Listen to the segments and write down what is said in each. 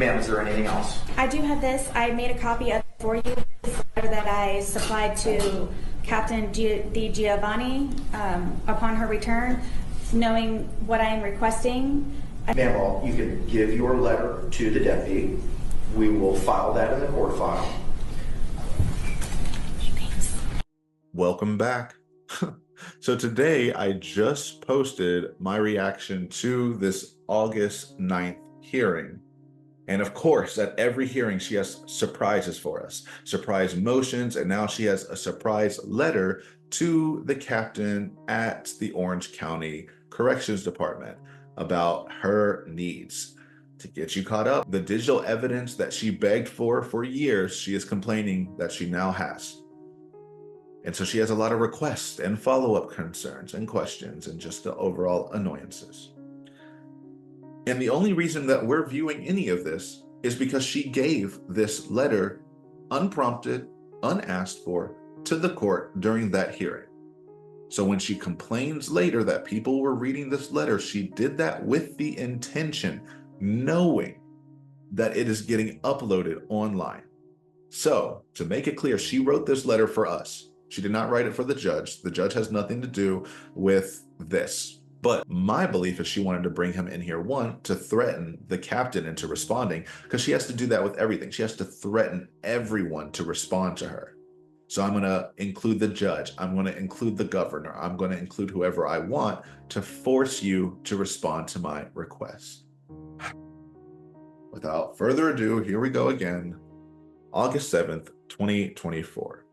Ma'am, is there anything else? I do have this. I made a copy of for you. This letter that I supplied to Captain Di Giovanni upon her return, knowing what I am requesting. Ma'am, well, you can give your letter to the deputy. We will file that in the court file. Thanks. Welcome back. So today I just posted my reaction to this August 9th hearing. And of course, at every hearing, she has surprises for us, surprise motions, and now she has a surprise letter to the captain at the Orange County Corrections Department about her needs. To get you caught up, the digital evidence that she begged for years, she is complaining that she now has. And so she has a lot of requests and follow-up concerns and questions and just the overall annoyances. And the only reason that we're viewing any of this is because she gave this letter unprompted, unasked for, to the court during that hearing. So when she complains later that people were reading this letter, she did that with the intention, knowing that it is getting uploaded online. So to make it clear, she wrote this letter for us. She did not write it for the judge. The judge has nothing to do with this. But my belief is she wanted to bring him in here, one, to threaten the captain into responding, because she has to do that with everything. She has to threaten everyone to respond to her. So I'm going to include the judge. I'm going to include the governor. I'm going to include whoever I want to force you to respond to my request. Without further ado, here we go again. August 7th, 2024.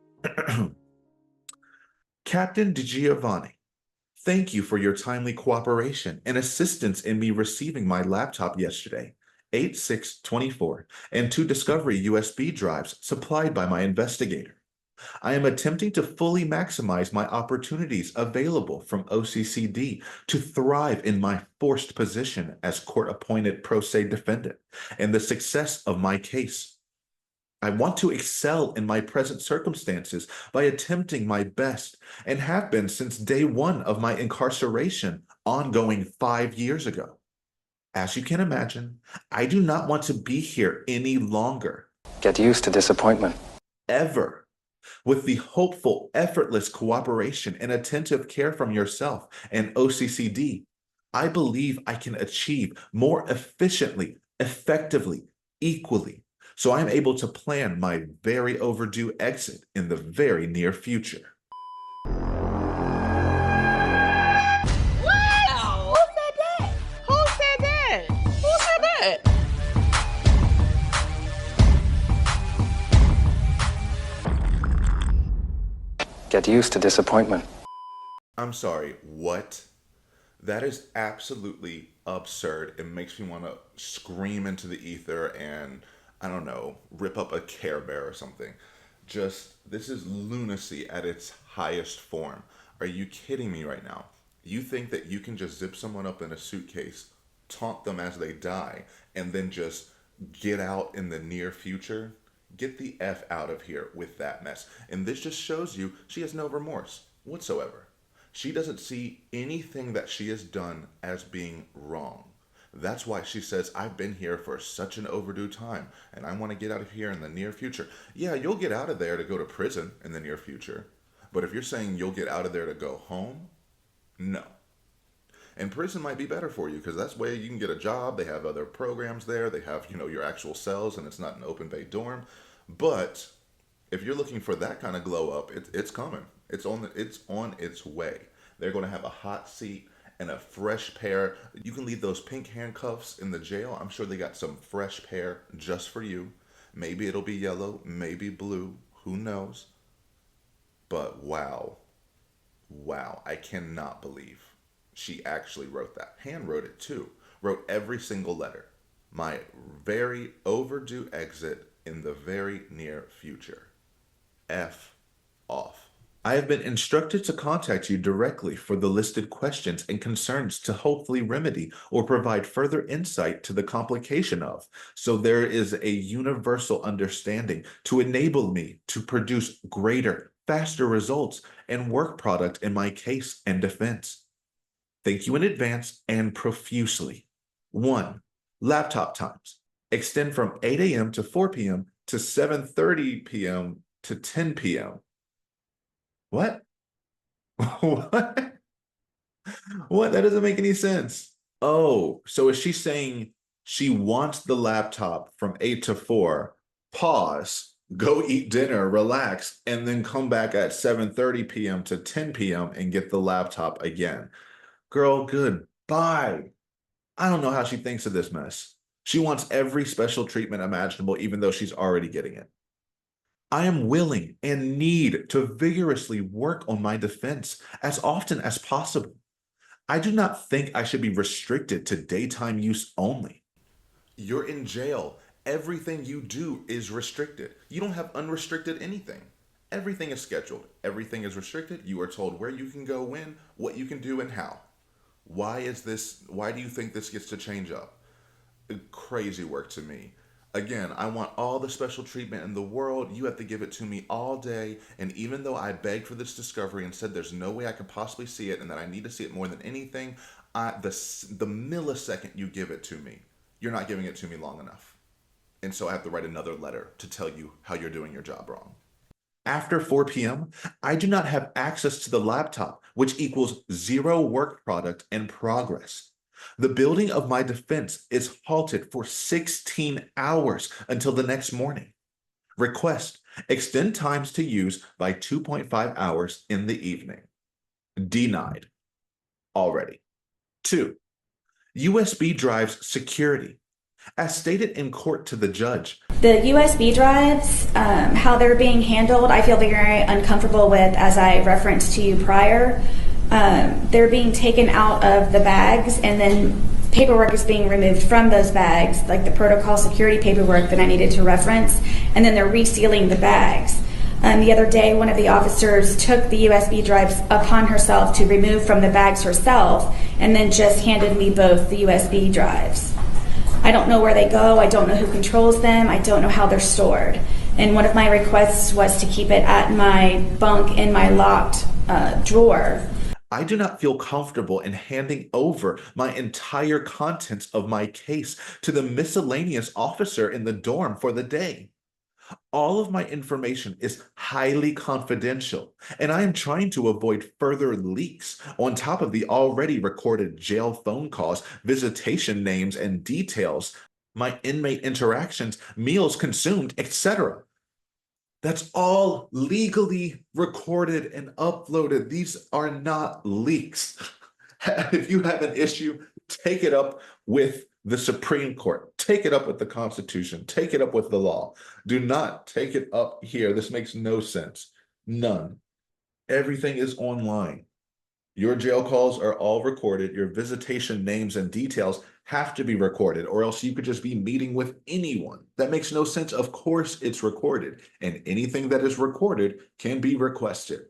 Captain Di Giovanni, thank you for your timely cooperation and assistance in me receiving my laptop yesterday, 8/6/24, and two Discovery USB drives supplied by my investigator. I am attempting to fully maximize my opportunities available from OCCD to thrive in my forced position as court-appointed pro se defendant and the success of my case. I want to excel in my present circumstances by attempting my best and have been since day one of my incarceration, ongoing 5 years ago. As you can imagine, I do not want to be here any longer. Get used to disappointment. Ever. With the hopeful, effortless cooperation and attentive care from yourself and OCCD, I believe I can achieve more efficiently, effectively, equally, so I am able to plan my very overdue exit in the very near future. Wow! Who said that? Who said that? Who said that? Get used to disappointment. I'm sorry, what? That is absolutely absurd. It makes me want to scream into the ether and, I don't know, rip up a Care Bear or something. Just, this is lunacy at its highest form. Are you kidding me right now? You think that you can just zip someone up in a suitcase, taunt them as they die, and then just get out in the near future? Get the F out of here with that mess. And this just shows you she has no remorse whatsoever. She doesn't see anything that she has done as being wrong. That's why she says, I've been here for such an overdue time, and I want to get out of here in the near future. Yeah, you'll get out of there to go to prison in the near future. But if you're saying you'll get out of there to go home, no. And prison might be better for you, because that's where you can get a job. They have other programs there. They have, your actual cells, and it's not an open bay dorm. But if you're looking for that kind of glow up, it's coming. It's on its way. They're going to have a hot seat and a fresh pair. You can leave those pink handcuffs in the jail. I'm sure they got some fresh pair just for you. Maybe it'll be yellow, maybe blue, who knows? But wow, I cannot believe she actually wrote that. Hand wrote it too. Wrote every single letter. My very overdue exit in the very near future. F off. I have been instructed to contact you directly for the listed questions and concerns to hopefully remedy or provide further insight to the complication of, so there is a universal understanding to enable me to produce greater, faster results and work product in my case and defense. Thank you in advance and profusely. 1. Laptop times. extend from 8 a.m. to 4 p.m. to 7:30 p.m. to 10 p.m. What? What? What? That doesn't make any sense. Oh, so is she saying she wants the laptop from 8 to 4, pause, go eat dinner, relax, and then come back at 7:30 p.m. to 10 p.m. and get the laptop again? Girl, goodbye. I don't know how she thinks of this mess. She wants every special treatment imaginable, even though she's already getting it. I am willing and need to vigorously work on my defense as often as possible. I do not think I should be restricted to daytime use only. You're in jail. Everything you do is restricted. You don't have unrestricted anything. Everything is scheduled. Everything is restricted. You are told where you can go, when, what you can do, and how. Why do you think this gets to change up? Crazy work to me. Again, I want all the special treatment in the world. You have to give it to me all day. And even though I begged for this discovery and said there's no way I could possibly see it and that I need to see it more than anything, the millisecond you give it to me, you're not giving it to me long enough. And so I have to write another letter to tell you how you're doing your job wrong. After 4 p.m., I do not have access to the laptop, which equals zero work product and progress. The building of my defense is halted for 16 hours until the next morning. Request, extend times to use by 2.5 hours in the evening. Denied. Already. 2. USB drives security. As stated in court to the judge, The USB drives, how they're being handled, I feel very uncomfortable with, as I referenced to you prior. They're being taken out of the bags, and then paperwork is being removed from those bags, like the protocol security paperwork that I needed to reference, and then they're resealing the bags. The other day, one of the officers took the USB drives upon herself to remove from the bags herself, and then just handed me both the USB drives. I don't know where they go. I don't know who controls them. I don't know how they're stored. And one of my requests was to keep it at my bunk in my locked drawer. I do not feel comfortable in handing over my entire contents of my case to the miscellaneous officer in the dorm for the day. All of my information is highly confidential, and I am trying to avoid further leaks on top of the already recorded jail phone calls, visitation names and details, my inmate interactions, meals consumed, etc. That's all legally recorded and uploaded. These are not leaks. If you have an issue, take it up with the Supreme Court. Take it up with the Constitution. Take it up with the law. Do not take it up here. This makes no sense. None. Everything is online. Your jail calls are all recorded. Your visitation names and details have to be recorded, or else you could just be meeting with anyone. That makes no sense. Of course it's recorded, and anything that is recorded can be requested.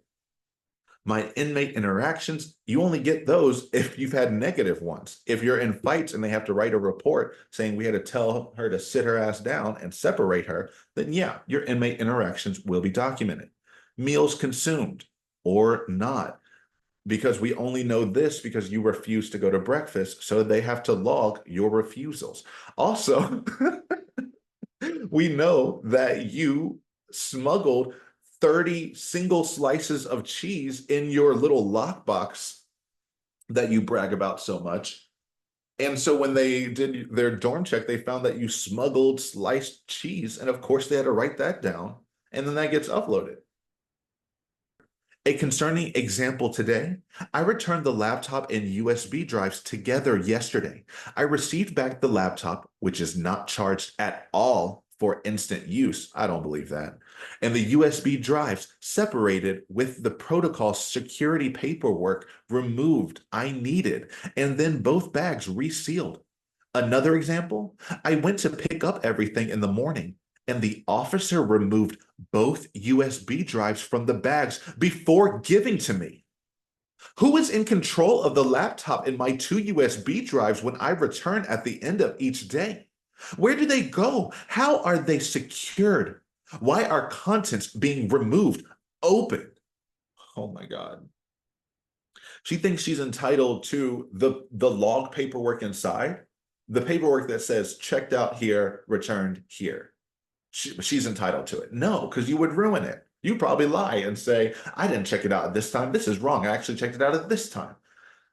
My inmate interactions, you only get those if you've had negative ones. If you're in fights and they have to write a report saying we had to tell her to sit her ass down and separate her, then yeah, your inmate interactions will be documented. Meals consumed or not, because we only know this because you refused to go to breakfast, so they have to log your refusals. Also, we know that you smuggled 30 single slices of cheese in your little lockbox that you brag about so much. And so when they did their dorm check, they found that you smuggled sliced cheese. And of course, they had to write that down. And then that gets uploaded. A concerning example today, I returned the laptop and USB drives together yesterday. I received back the laptop, which is not charged at all for instant use. I don't believe that. And the USB drives separated with the protocol security paperwork removed I needed, and then both bags resealed. Another example, I went to pick up everything in the morning, and the officer removed both USB drives from the bags before giving to me. Who is in control of the laptop and my 2 USB drives when I return at the end of each day? Where do they go? How are they secured? Why are contents being removed, opened? Oh my God. She thinks she's entitled to the log paperwork inside. the paperwork that says checked out here, returned here. She's entitled to it. No, because you would ruin it. You probably lie and say, I didn't check it out at this time. This is wrong. I actually checked it out at this time.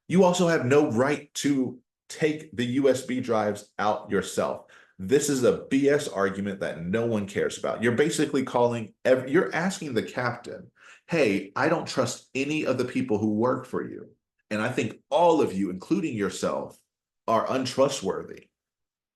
You also have no right to take the USB drives out yourself. This is a BS argument that no one cares about. You're basically you're asking the captain, hey, I don't trust any of the people who work for you. And I think all of you, including yourself, are untrustworthy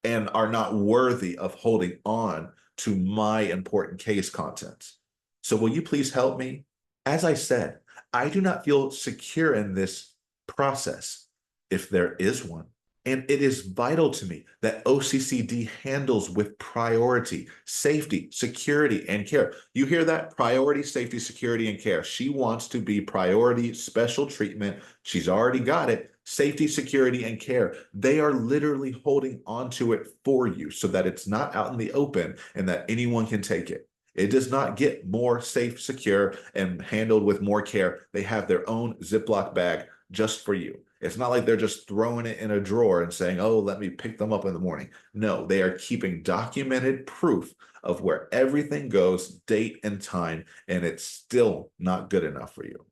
and are not worthy of holding on to my important case contents. So will you please help me? As I said, I do not feel secure in this process, if there is one. And it is vital to me that OCCD handles with priority, safety, security, and care. You hear that? Priority, safety, security, and care. She wants to be priority, special treatment. She's already got it. Safety, security, and care. They are literally holding onto it for you so that it's not out in the open and that anyone can take it. It does not get more safe, secure, and handled with more care. They have their own Ziploc bag just for you. It's not like they're just throwing it in a drawer and saying, oh, let me pick them up in the morning. No, they are keeping documented proof of where everything goes, date and time, and it's still not good enough for you.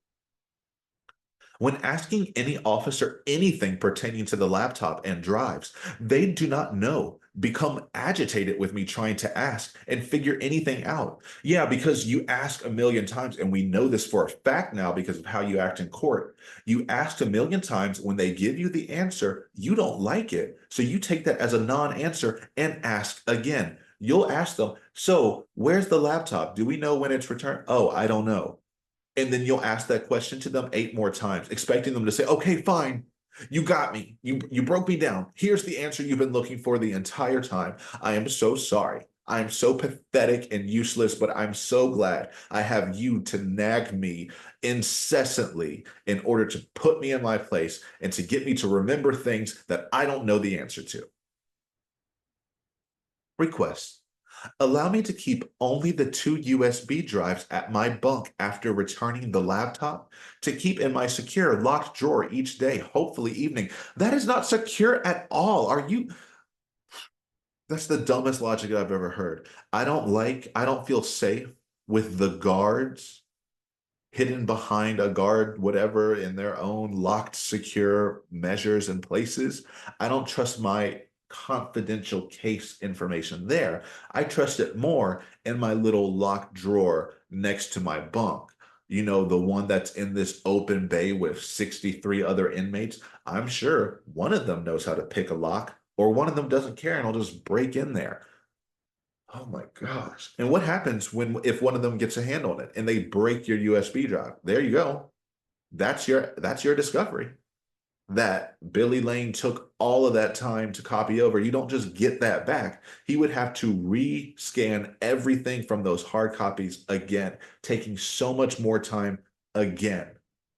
When asking any officer anything pertaining to the laptop and drives, they do not know, become agitated with me trying to ask and figure anything out. Yeah, because you ask a million times, and we know this for a fact now because of how you act in court. You asked a million times, when they give you the answer, you don't like it. So you take that as a non-answer and ask again. You'll ask them, so where's the laptop? Do we know when it's returned? Oh, I don't know. And then you'll ask that question to them 8 more times, expecting them to say, okay, fine. You got me. You broke me down. Here's the answer you've been looking for the entire time. I am so sorry. I am so pathetic and useless, but I'm so glad I have you to nag me incessantly in order to put me in my place and to get me to remember things that I don't know the answer to. Request. Allow me to keep only the 2 USB drives at my bunk after returning the laptop to keep in my secure locked drawer each day, hopefully evening. That is not secure at all. Are you? That's the dumbest logic I've ever heard. I don't feel safe with the guards hidden behind a guard, whatever, in their own locked, secure measures and places. I don't trust my confidential case information there. I trust it more in my little locked drawer next to my bunk. You know, the one that's in this open bay with 63 other inmates. I'm sure one of them knows how to pick a lock, or one of them doesn't care and I'll just break in there. Oh my gosh. And what happens if one of them gets a hand on it and they break your USB drive? There you go. That's your discovery. That Billy Lane took all of that time to copy over. You don't just get that back. He would have to rescan everything from those hard copies again, taking so much more time again.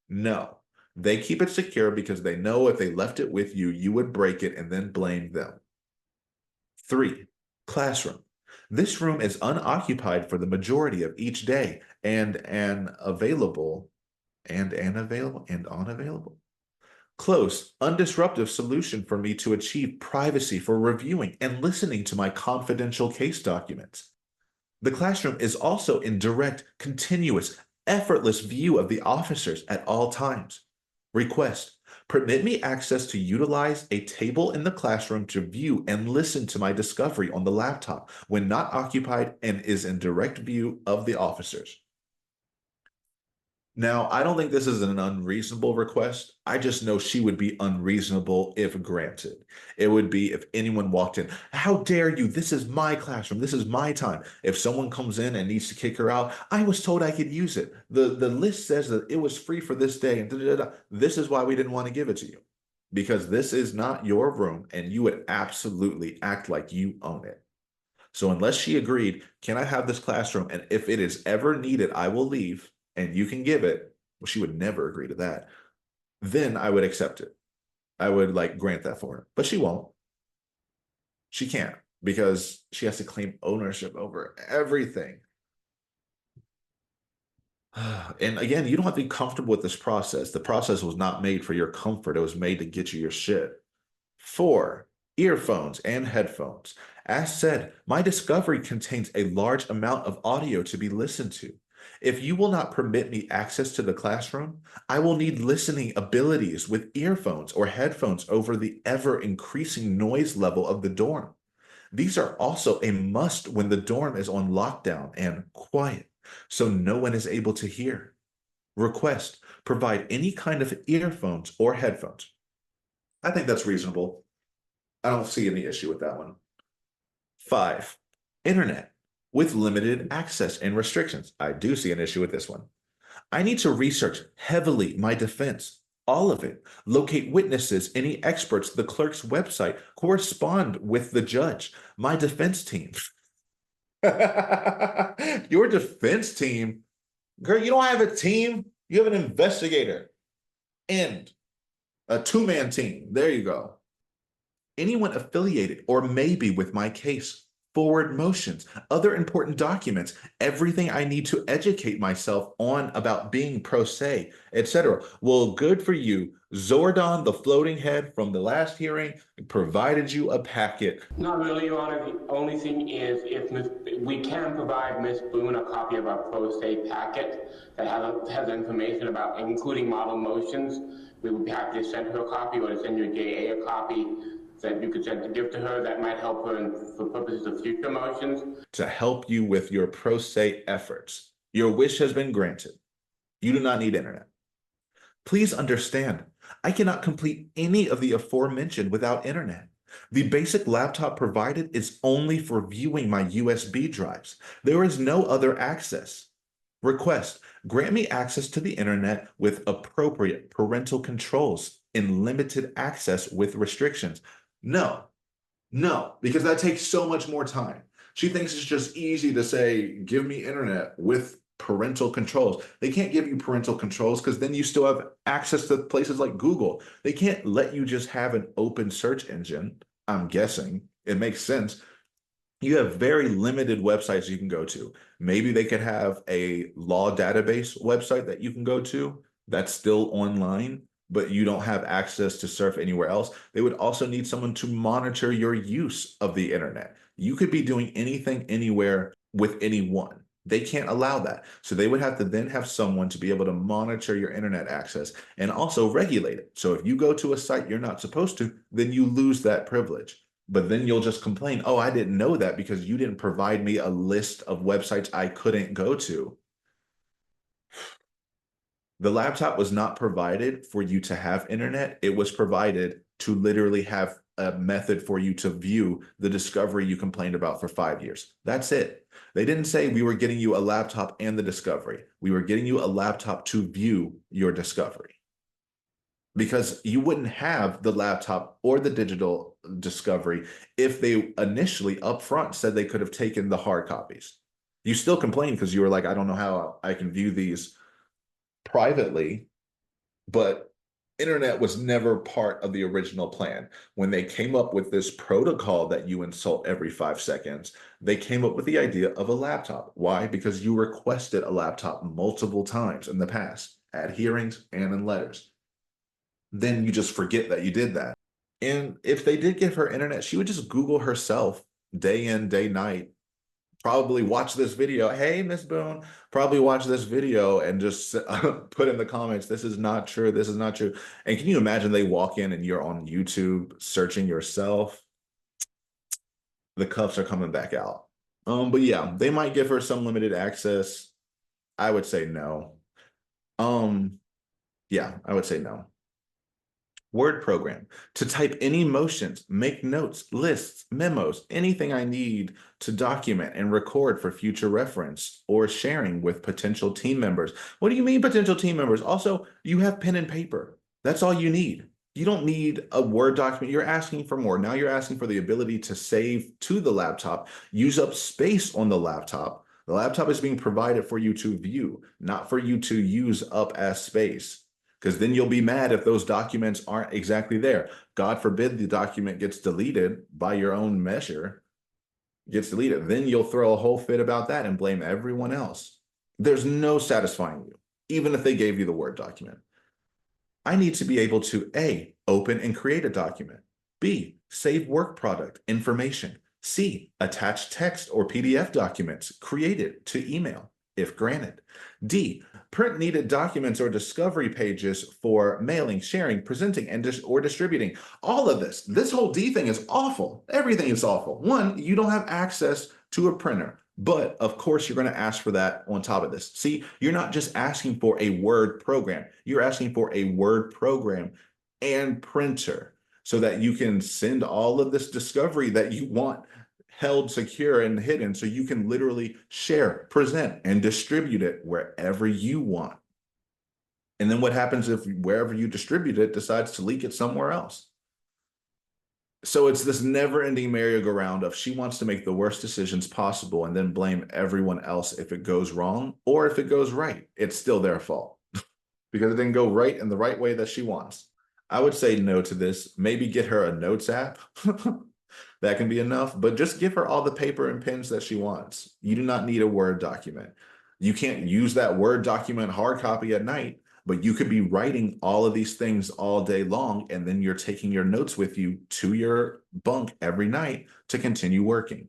No, they keep it secure because they know if they left it with you, you would break it and then blame them. 3, classroom. This room is unoccupied for the majority of each day and unavailable. Close, undisruptive solution for me to achieve privacy for reviewing and listening to my confidential case documents. The classroom is also in direct, continuous, effortless view of the officers at all times. Request. Permit me access to utilize a table in the classroom to view and listen to my discovery on the laptop when not occupied and is in direct view of the officers. Now, I don't think this is an unreasonable request. I just know she would be unreasonable if granted. It would be if anyone walked in, how dare you? This is my classroom. This is my time. If someone comes in and needs to kick her out, I was told I could use it. The list says that it was free for this day and da, da, da. This is why we didn't want to give it to you, because this is not your room and you would absolutely act like you own it. So unless she agreed, can I have this classroom? And if it is ever needed, I will leave. And you can give it, well, she would never agree to that, then I would accept it. I would grant that for her, but she won't. She can't, because she has to claim ownership over everything. And again, you don't have to be comfortable with this process. The process was not made for your comfort. It was made to get you your shit. 4, earphones, and headphones. As said, my discovery contains a large amount of audio to be listened to. If you will not permit me access to the classroom, I will need listening abilities with earphones or headphones over the ever increasing noise level of the dorm. These are also a must when the dorm is on lockdown and quiet, so no one is able to hear. Request, provide any kind of earphones or headphones. I think that's reasonable. I don't see any issue with that one. 5, internet with limited access and restrictions. I do see an issue with this one. I need to research heavily my defense, all of it, locate witnesses, any experts, the clerk's website, correspond with the judge, my defense team. Your defense team? Girl, you don't have a team. You have an investigator and a two-man team. There you go. Anyone affiliated or maybe with my case, forward motions, other important documents, everything I need to educate myself on about being pro se, etc. Well, good for you. Zordon, the floating head from the last hearing, provided you a packet. Not really, Your Honor. The only thing is if we can provide Ms. Boone a copy of our pro se packet that has information about including model motions. We would be happy to send her a copy or to send your JA a copy that you could send to give to her. That might help her for purposes of future motions. To help you with your pro se efforts. Your wish has been granted. You do not need internet. Please understand, I cannot complete any of the aforementioned without internet. The basic laptop provided is only for viewing my USB drives. There is no other access. Request, grant me access to the internet with appropriate parental controls in limited access with restrictions. No, because that takes so much more time. She thinks it's just easy to say, give me internet with parental controls. They can't give you parental controls because then you still have access to places like Google. They can't let you just have an open search engine. I'm guessing it makes sense. You have very limited websites you can go to. Maybe they could have a law database website that you can go to that's still online, but you don't have access to surf anywhere else. They would also need someone to monitor your use of the internet. You could be doing anything, anywhere with anyone. They can't allow that. So they would have to then have someone to be able to monitor your internet access and also regulate it. So if you go to a site you're not supposed to, then you lose that privilege. But then you'll just complain, oh, I didn't know that because you didn't provide me a list of websites I couldn't go to. The laptop was not provided for you to have internet. It was provided to literally have a method for you to view the discovery you complained about for 5 years. That's it. They didn't say we were getting you a laptop and the discovery. We were getting you a laptop to view your discovery. Because you wouldn't have the laptop or the digital discovery if they initially upfront said they could have taken the hard copies. You still complained because you were like, I don't know how I can view these privately, but internet was never part of the original plan. When they came up with this protocol that you insult every 5 seconds, they came up with the idea of a laptop. Why? Because you requested a laptop multiple times in the past, at hearings and in letters. Then you just forget that you did that. And if they did give her internet, she would just Google herself day in, day night, probably watch this video. Hey, Miss Boone, probably watch this video and just put in the comments, this is not true, this is not true. And can you imagine they walk in and you're on YouTube searching yourself? The cuffs are coming back out. But yeah, they might give her some limited access. I would say no. Yeah, I would say no. Word program, to type any motions, make notes, lists, memos, anything I need to document and record for future reference or sharing with potential team members. What do you mean potential team members? Also, you have pen and paper. That's all you need. You don't need a Word document. You're asking for more. Now you're asking for the ability to save to the laptop, use up space on the laptop. The laptop is being provided for you to view, not for you to use up as space. Because then you'll be mad if those documents aren't exactly there. God forbid the document gets deleted by your own measure, gets deleted. Then you'll throw a whole fit about that and blame everyone else. There's no satisfying you, even if they gave you the Word document. I need to be able to, A, open and create a document. B, save work product information. C, attach text or PDF documents created to email, if granted. D, print needed documents or discovery pages for mailing, sharing, presenting, and or distributing. All of this whole D thing is awful. Everything is awful. One, you don't have access to a printer, but of course you're going to ask for that on top of this. See, you're not just asking for a Word program. You're asking for a Word program and printer so that you can send all of this discovery that you want held secure and hidden, so you can literally share, present, and distribute it wherever you want. And then what happens if wherever you distribute it decides to leak it somewhere else? So it's this never-ending merry-go-round of she wants to make the worst decisions possible and then blame everyone else if it goes wrong, or if it goes right, it's still their fault because it didn't go right in the right way that she wants. I would say no to this. Maybe get her a notes app. That can be enough, but just give her all the paper and pens that she wants. You do not need a Word document. You can't use that Word document hard copy at night, but you could be writing all of these things all day long, and then you're taking your notes with you to your bunk every night to continue working.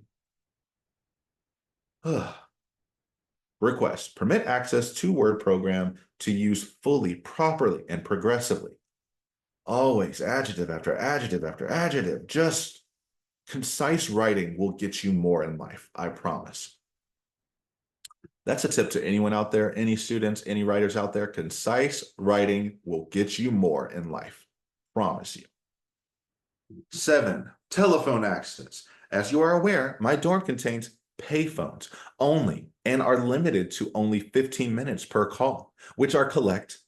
Request, permit access to Word program to use fully, properly, and progressively. Always adjective after adjective after adjective. Just concise writing will get you more in life, I promise. That's a tip to anyone out there, any students, any writers out there. Concise writing will get you more in life. Promise you. 7, telephone access. As you are aware, my dorm contains payphones only and are limited to only 15 minutes per call, which are collect.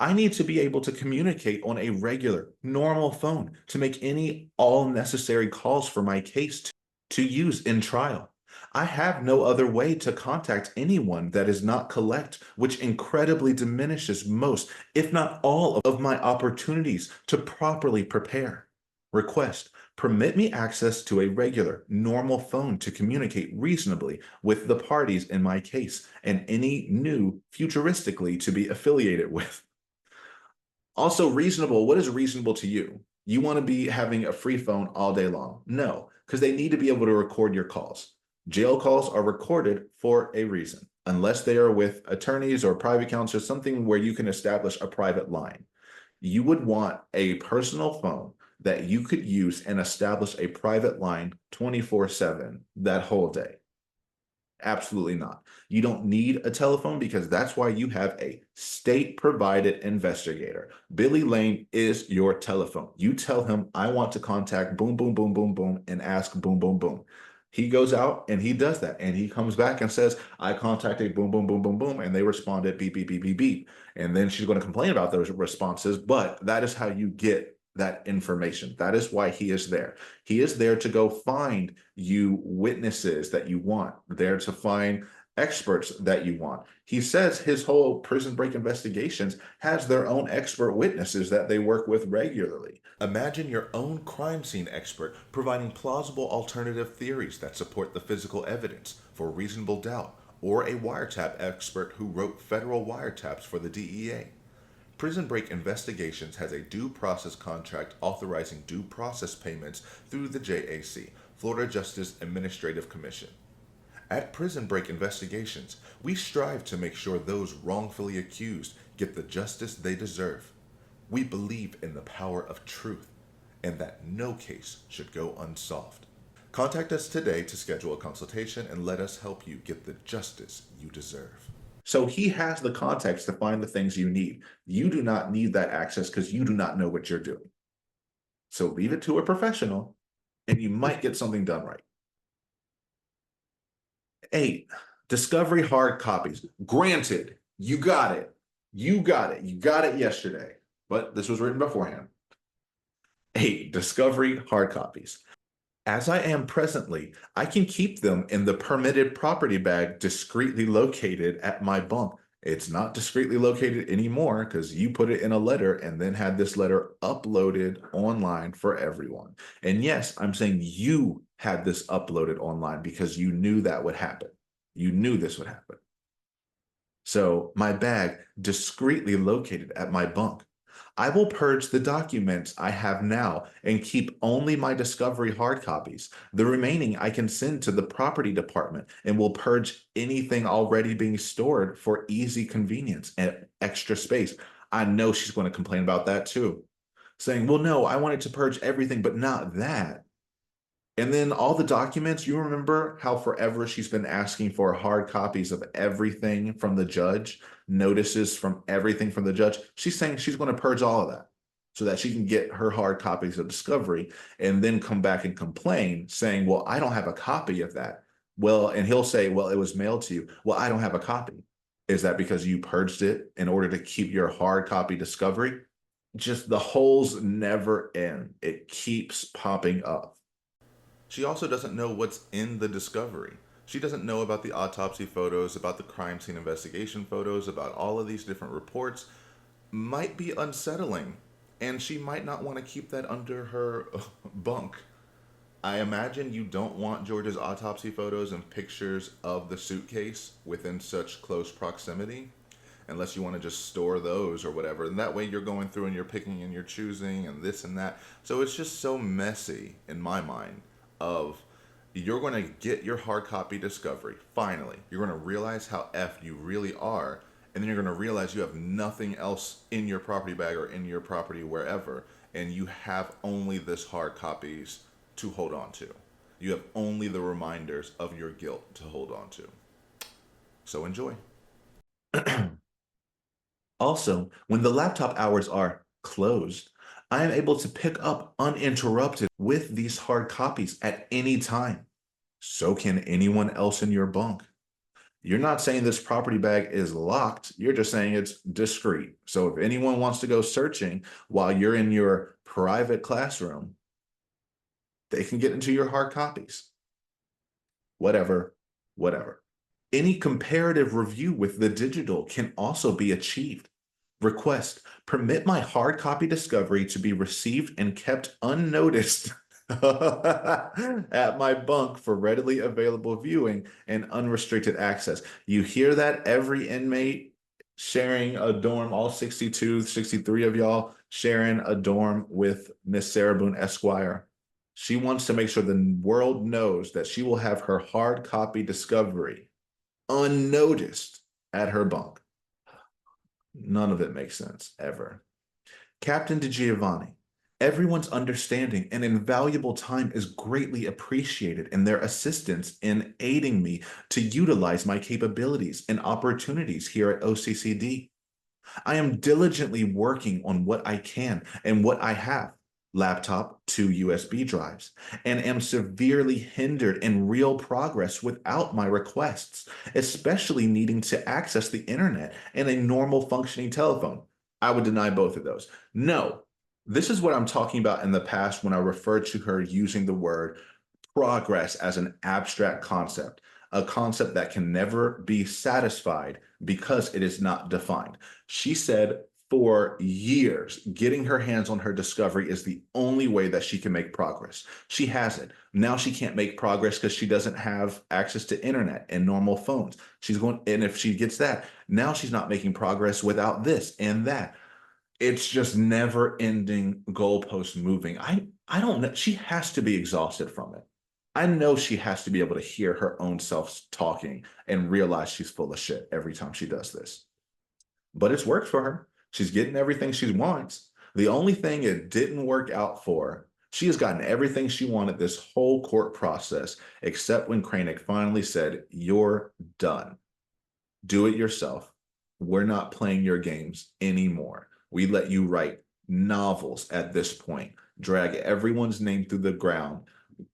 I need to be able to communicate on a regular, normal phone to make any all necessary calls for my case to use in trial. I have no other way to contact anyone that is not collect, which incredibly diminishes most, if not all, of my opportunities to properly prepare. Request, permit me access to a regular, normal phone to communicate reasonably with the parties in my case and any new futuristically to be affiliated with. Also, reasonable. What is reasonable to you? You want to be having a free phone all day long? No, because they need to be able to record your calls. Jail calls are recorded for a reason, unless they are with attorneys or private counsel, something where you can establish a private line. You would want a personal phone that you could use and establish a private line 24/7 that whole day. Absolutely not. You don't need a telephone because that's why you have a state-provided investigator. Billy Lane is your telephone. You tell him, I want to contact boom, boom, boom, boom, boom, and ask boom, boom, boom. He goes out and he does that. And he comes back and says, I contacted boom, boom, boom, boom, boom. And they responded beep, beep, beep, beep, beep. And then she's going to complain about those responses. But that is how you get that information. That is why he is there. He is there to go find you witnesses that you want, there to find experts that you want. He says his whole prison break investigations has their own expert witnesses that they work with regularly. Imagine your own crime scene expert providing plausible alternative theories that support the physical evidence for reasonable doubt, or a wiretap expert who wrote federal wiretaps for the DEA. Prison Break Investigations has a due process contract authorizing due process payments through the JAC, Florida Justice Administrative Commission. At Prison Break Investigations, we strive to make sure those wrongfully accused get the justice they deserve. We believe in the power of truth and that no case should go unsolved. Contact us today to schedule a consultation and let us help you get the justice you deserve. So he has the context to find the things you need. You do not need that access because you do not know what you're doing. So leave it to a professional and you might get something done right. 8, discovery hard copies. Granted, you got it. You got it. You got it yesterday, but this was written beforehand. 8, discovery hard copies. As I am presently, I can keep them in the permitted property bag discreetly located at my bunk. It's not discreetly located anymore because you put it in a letter and then had this letter uploaded online for everyone. And yes, I'm saying you had this uploaded online because you knew that would happen. You knew this would happen. So my bag discreetly located at my bunk. I will purge the documents I have now and keep only my discovery hard copies. The remaining I can send to the property department and will purge anything already being stored for easy convenience and extra space. I know she's going to complain about that too, saying, well, no, I wanted to purge everything, but not that. And then all the documents, you remember how forever she's been asking for hard copies of everything from the judge, notices from everything from the judge. She's saying she's going to purge all of that so that she can get her hard copies of discovery and then come back and complain saying, well, I don't have a copy of that. Well, and he'll say, well, it was mailed to you. Well, I don't have a copy. Is that because you purged it in order to keep your hard copy discovery? Just the holes never end. It keeps popping up. She also doesn't know what's in the discovery. She doesn't know about the autopsy photos, about the crime scene investigation photos, about all of these different reports. Might be unsettling, and she might not want to keep that under her bunk. I imagine you don't want George's autopsy photos and pictures of the suitcase within such close proximity, unless you want to just store those or whatever. And that way you're going through and you're picking and you're choosing and this and that. So it's just so messy in my mind of you're going to get your hard copy discovery. Finally, you're going to realize how effed you really are. And then you're going to realize you have nothing else in your property bag or in your property wherever. And you have only this hard copies to hold on to. You have only the reminders of your guilt to hold on to. So enjoy. Also, when the laptop hours are closed, I am able to pick up uninterrupted with these hard copies at any time. So can anyone else in your bunk. You're not saying this property bag is locked. You're just saying it's discreet. So if anyone wants to go searching while you're in your private classroom, they can get into your hard copies. Whatever. Any comparative review with the digital can also be achieved. Request, permit my hard copy discovery to be received and kept unnoticed at my bunk for readily available viewing and unrestricted access. You hear that? Every inmate sharing a dorm, all 62, 63 of y'all sharing a dorm with Miss Sarah Boone Esquire. She wants to make sure the world knows that she will have her hard copy discovery unnoticed at her bunk. None of it makes sense, ever. Captain DiGiovanni, everyone's understanding and invaluable time is greatly appreciated and their assistance in aiding me to utilize my capabilities and opportunities here at OCCD. I am diligently working on what I can and what I have. Laptop, 2 USB drives, and am severely hindered in real progress without my requests, especially needing to access the internet and a normal functioning telephone. I would deny both of those. No, this is what I'm talking about in the past when I referred to her using the word progress as an abstract concept, a concept that can never be satisfied because it is not defined. She said for years, getting her hands on her discovery is the only way that she can make progress. She hasn't. Now she can't make progress because she doesn't have access to internet and normal phones. And if she gets that, now she's not making progress without this and that. It's just never ending goalpost moving. I don't know. She has to be exhausted from it. I know she has to be able to hear her own self talking and realize she's full of shit every time she does this. But it's worked for her. She's getting everything she wants. The only thing it didn't work out for, she has gotten everything she wanted this whole court process, except when Kranick finally said, you're done. Do it yourself. We're not playing your games anymore. We let you write novels at this point, drag everyone's name through the ground,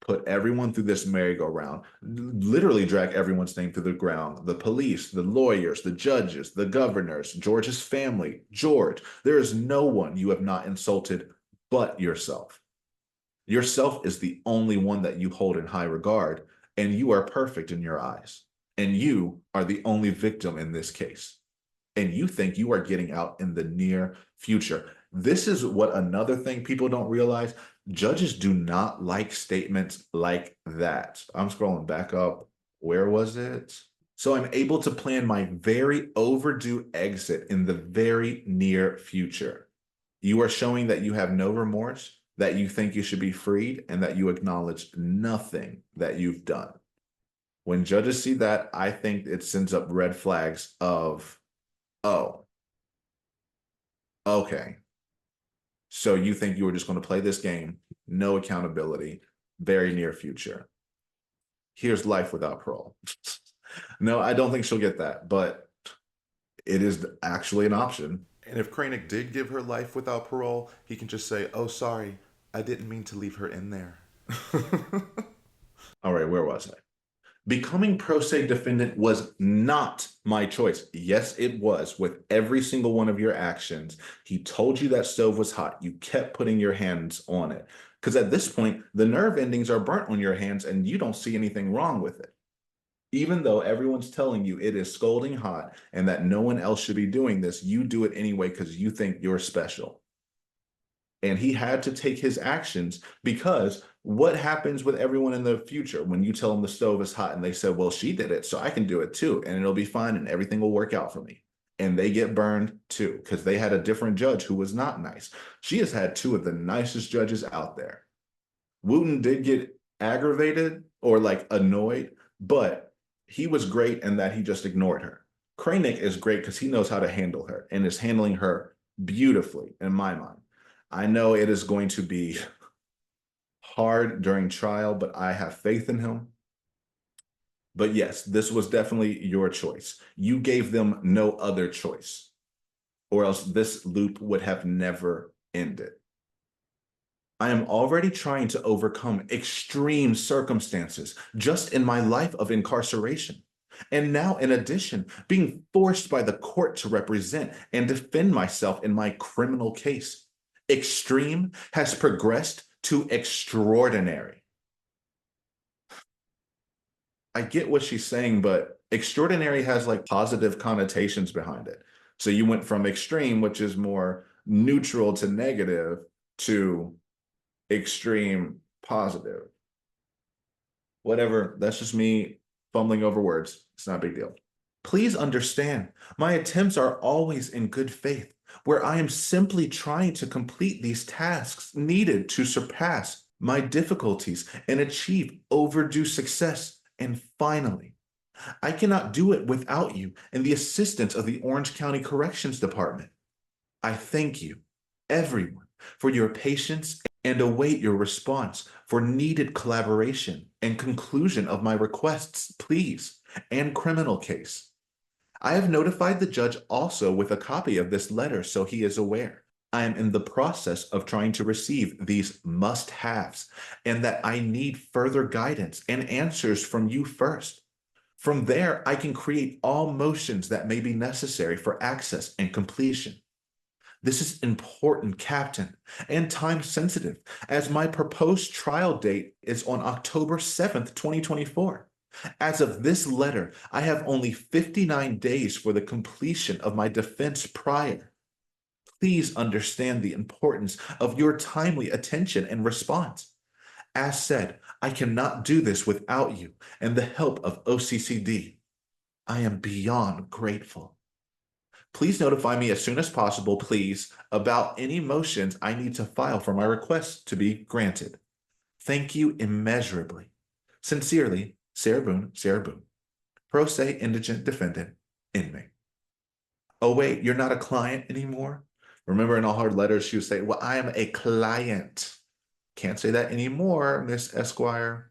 put everyone through this merry-go-round, literally drag everyone's name through the ground. The police, the lawyers, the judges, the governors, George's family, George. There is no one you have not insulted but yourself. Yourself is the only one that you hold in high regard, and you are perfect in your eyes. And you are the only victim in this case. And you think you are getting out in the near future. This is what another thing people don't realize. Judges do not like statements like that. I'm scrolling back up. Where was it? So I'm able to plan my very overdue exit in the very near future. You are showing that you have no remorse, that you think you should be freed, and that you acknowledge nothing that you've done. When judges see that, I think it sends up red flags of, oh, okay. So you think you were just going to play this game, no accountability, very near future. Here's life without parole. No, I don't think she'll get that, but it is actually an option. And if Kranik did give her life without parole, he can just say, oh, sorry, I didn't mean to leave her in there. All right, where was I? Becoming pro se defendant was not my choice. Yes, it was. With every single one of your actions, he told you that stove was hot. You kept putting your hands on it. Because at this point, the nerve endings are burnt on your hands and you don't see anything wrong with it. Even though everyone's telling you it is scalding hot and that no one else should be doing this, you do it anyway because you think you're special. And he had to take his actions because what happens with everyone in the future when you tell them the stove is hot and they said, well, she did it, so I can do it too, and it'll be fine and everything will work out for me. And they get burned too because they had a different judge who was not nice. She has had two of the nicest judges out there. Wooten did get aggravated or like annoyed, but he was great in that he just ignored her. Kranik is great because he knows how to handle her and is handling her beautifully in my mind. I know it is going to be hard during trial, but I have faith in him. But yes, this was definitely your choice. You gave them no other choice, or else this loop would have never ended. I am already trying to overcome extreme circumstances just in my life of incarceration. And now, in addition, being forced by the court to represent and defend myself in my criminal case. Extreme has progressed to extraordinary. I get what she's saying, but extraordinary has like positive connotations behind it. So you went from extreme, which is more neutral to negative, to extreme positive. Whatever, that's just me fumbling over words. It's not a big deal. Please understand, my attempts are always in good faith, where I am simply trying to complete these tasks needed to surpass my difficulties and achieve overdue success. And finally, I cannot do it without you and the assistance of the Orange County Corrections Department. I thank you, everyone, for your patience and await your response for needed collaboration and conclusion of my requests, pleas, and criminal case. I have notified the judge also with a copy of this letter so he is aware. I am in the process of trying to receive these must-haves and that I need further guidance and answers from you first. From there, I can create all motions that may be necessary for access and completion. This is important, Captain, and time sensitive, as my proposed trial date is on October 7th, 2024. As of this letter, I have only 59 days for the completion of my defense prior. Please understand the importance of your timely attention and response. As said, I cannot do this without you and the help of OCCD. I am beyond grateful. Please notify me as soon as possible, please, about any motions I need to file for my request to be granted. Thank you immeasurably. Sincerely, Sarah Boone, pro se indigent defendant, inmate. Oh, wait, you're not a client anymore? Remember in all her letters, she would say, well, I am a client. Can't say that anymore, Miss Esquire.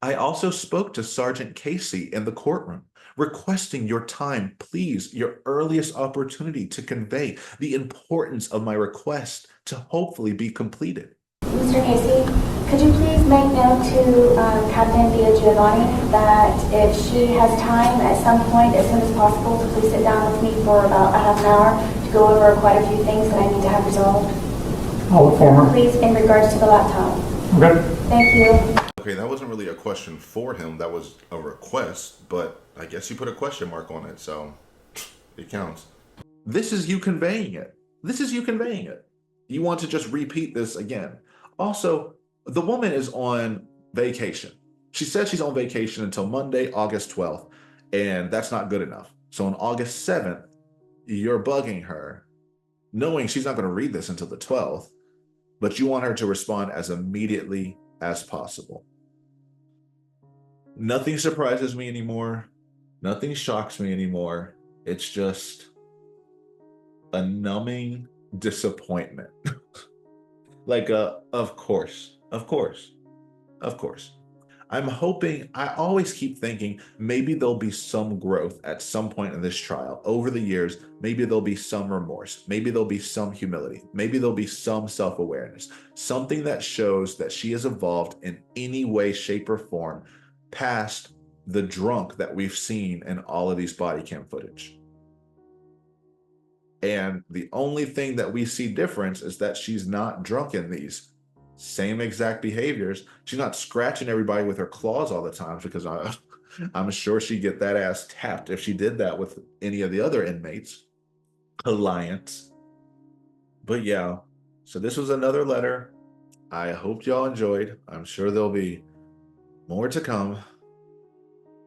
I also spoke to Sergeant Casey in the courtroom, requesting your time, please, your earliest opportunity to convey the importance of my request to hopefully be completed. Mr. Casey, could you please make note to Captain Giovanni that if she has time at some point, as soon as possible, to please sit down with me for about a half an hour to go over quite a few things that I need to have resolved? I'll look for her. Please, in regards to the laptop. Okay. Thank you. Okay, that wasn't really a question for him. That was a request, but I guess you put a question mark on it, so it counts. This is you conveying it. This is you conveying it. You want to just repeat this again. Also, the woman is on vacation. She said she's on vacation until Monday, August 12th, and that's not good enough. So on August 7th, you're bugging her knowing she's not going to read this until the 12th, but you want her to respond as immediately as possible. Nothing surprises me anymore. Nothing shocks me anymore. It's just a numbing disappointment. Like, of course, of course, of course. I'm hoping, I always keep thinking maybe there'll be some growth at some point in this trial. Over the years, maybe there'll be some remorse. Maybe there'll be some humility. Maybe there'll be some self awareness. Something that shows that she has evolved in any way, shape, or form past the drunk that we've seen in all of these body cam footage. And the only thing that we see difference is that she's not drunk in these same exact behaviors. She's not scratching everybody with her claws all the time, because I'm sure she'd get that ass tapped if she did that with any of the other inmates, clients. But yeah, so this was another letter. I hope y'all enjoyed. I'm sure there'll be more to come.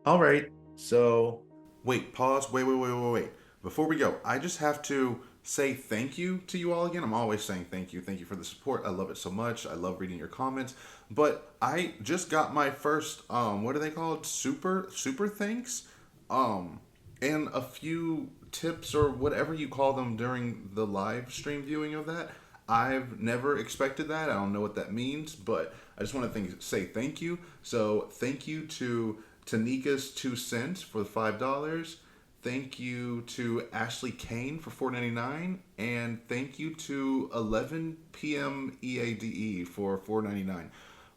All right, so wait, pause, wait. Before we go, I just have to say thank you to you all again. I'm always saying thank you. Thank you for the support. I love it so much. I love reading your comments. But I just got my first, what are they called? Super thanks? And a few tips or whatever you call them during the live stream viewing of that. I've never expected that. I don't know what that means, but I just want to say thank you. So thank you to Tanika's 2 cents for the $5. Thank you to Ashley Kane for $4.99, and thank you to 11 p.m. EADE for $4.99.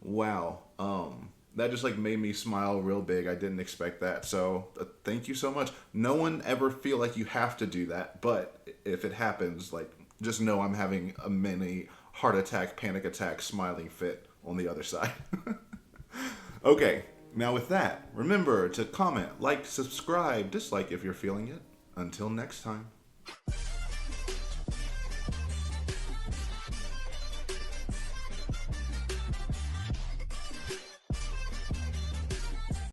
Wow, that just like made me smile real big. I didn't expect that, so thank you so much. No one ever feel like you have to do that, but if it happens, like, just know I'm having a mini heart attack, panic attack, smiling fit on the other side. Okay. Now with that, remember to comment, like, subscribe, dislike if you're feeling it. Until next time.